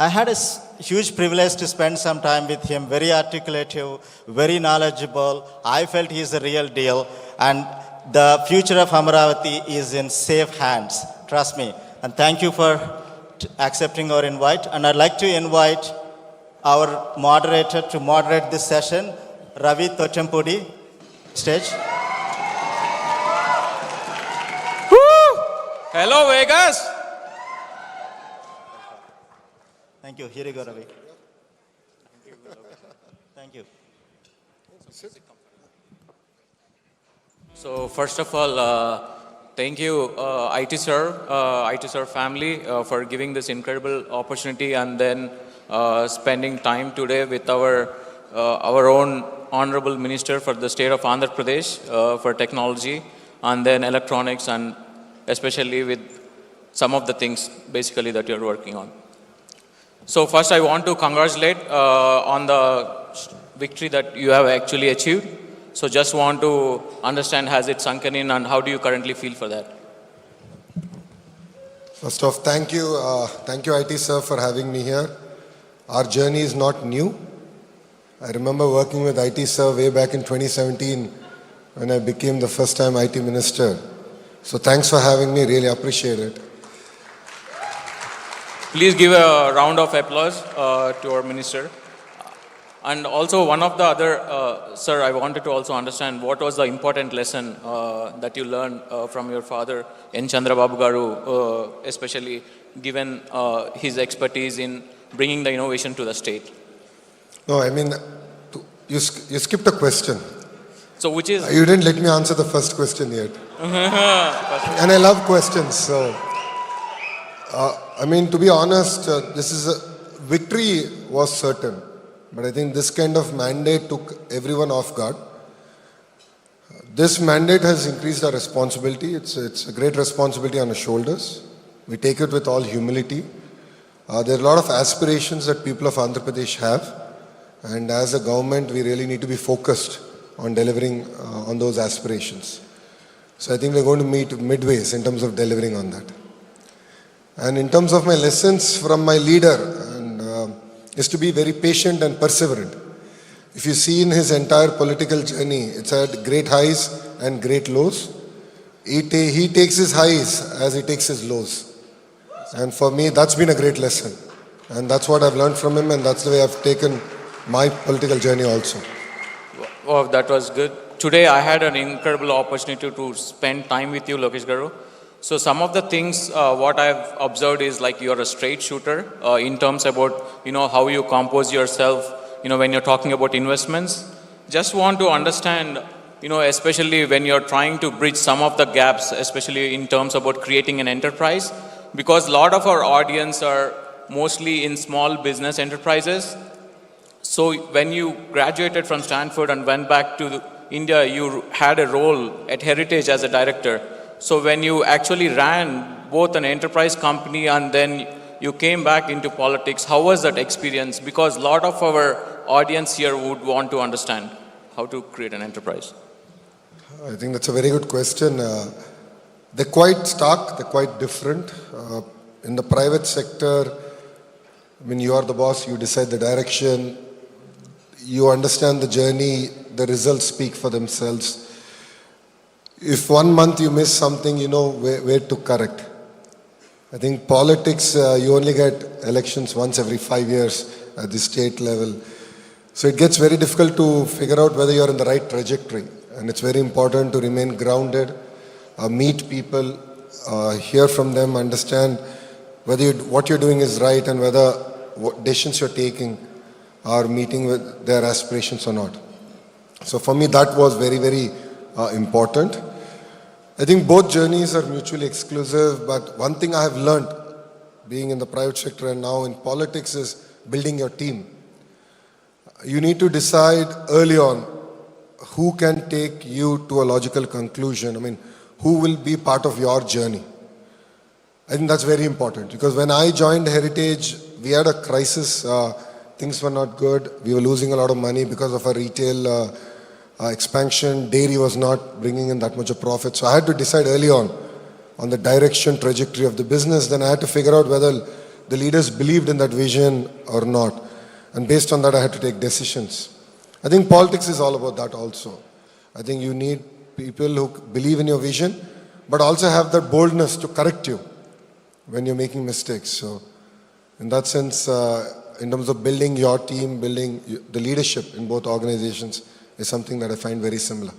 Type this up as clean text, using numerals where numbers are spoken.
I had a huge privilege to spend some time with him, very articulative, very knowledgeable. I felt he is the real deal. And the future of Amaravati is in safe hands. Trust me. And thank you for accepting our invite. And I'd like to invite our moderator to moderate this session, Ravi Tochampudi, stage. Hello, Vegas. Thank you. Here you go, Ravi. Thank you. So, first of all, thank you, IT sir family, for giving this incredible opportunity and then spending time today with our own Honorable Minister for the state of Andhra Pradesh for technology and then electronics and especially with some of the things basically that you're working on. So first I want to congratulate on the victory that you have actually achieved. So just want to understand, has it sunken in and how do you currently feel for that? First off, thank you IT sir for having me here. Our journey is not new. I remember working with IT sir way back in 2017 when I became the first time IT minister. So thanks for having me, really appreciate it. Please give a round of applause to our minister. And also one of the other, sir, I wanted to also understand what was the important lesson that you learned from your father in Chandrababu Garu, especially given his expertise in bringing the innovation to the state. No, I mean, you skipped a question. So which is? You didn't let me answer the first question yet. And I love questions, so. I mean, to be honest, victory was certain. But I think this kind of mandate took everyone off guard. This mandate has increased our responsibility. It's a great responsibility on our shoulders. We take it with all humility. There are a lot of aspirations that people of Andhra Pradesh have. And as a government, we really need to be focused on delivering on those aspirations. So I think we're going to meet midways in terms of delivering on that. And in terms of my lessons from my leader, is to be very patient and perseverant. If you see in his entire political journey, it's had great highs and great lows. He takes his highs as he takes his lows. And for me, that's been a great lesson. And that's what I've learned from him, and that's the way I've taken my political journey also. Wow, that was good. Today I had an incredible opportunity to spend time with you, Lokesh Garu. So some of the things what I've observed is like you're a straight shooter in terms about, how you compose yourself, when you're talking about investments. Just want to understand, especially when you're trying to bridge some of the gaps, especially in terms about creating an enterprise, because a lot of our audience are mostly in small business enterprises. So when you graduated from Stanford and went back to India, you had a role at Heritage as a director. So when you actually ran both an enterprise company and then you came back into politics, how was that experience? Because a lot of our audience here would want to understand how to create an enterprise. I think that's a very good question. They're quite stark, they're quite different. In the private sector, when you are the boss, you decide the direction, you understand the journey, the results speak for themselves. If 1 month you miss something, you know where to correct. I think politics, you only get elections once every 5 years at the state level. So it gets very difficult to figure out whether you're in the right trajectory. And it's very important to remain grounded, meet people, hear from them, understand whether what you're doing is right and whether what decisions you're taking are meeting with their aspirations or not. So for me, that was very, very important. I think both journeys are mutually exclusive, but one thing I have learned being in the private sector and now in politics is building your team. You need to decide early on who can take you to a logical conclusion. I mean, who will be part of your journey. I think that's very important because when I joined Heritage, we had a crisis. Things were not good. We were losing a lot of money because of our retail expansion. Dairy was not bringing in that much of profit. So I had to decide early on the direction, trajectory of the business. Then I had to figure out whether the leaders believed in that vision or not. And based on that, I had to take decisions. I think politics is all about that also. I think you need people who believe in your vision, but also have that boldness to correct you when you're making mistakes. So in that sense, in terms of building your team, building the leadership in both organizations is something that I find very similar.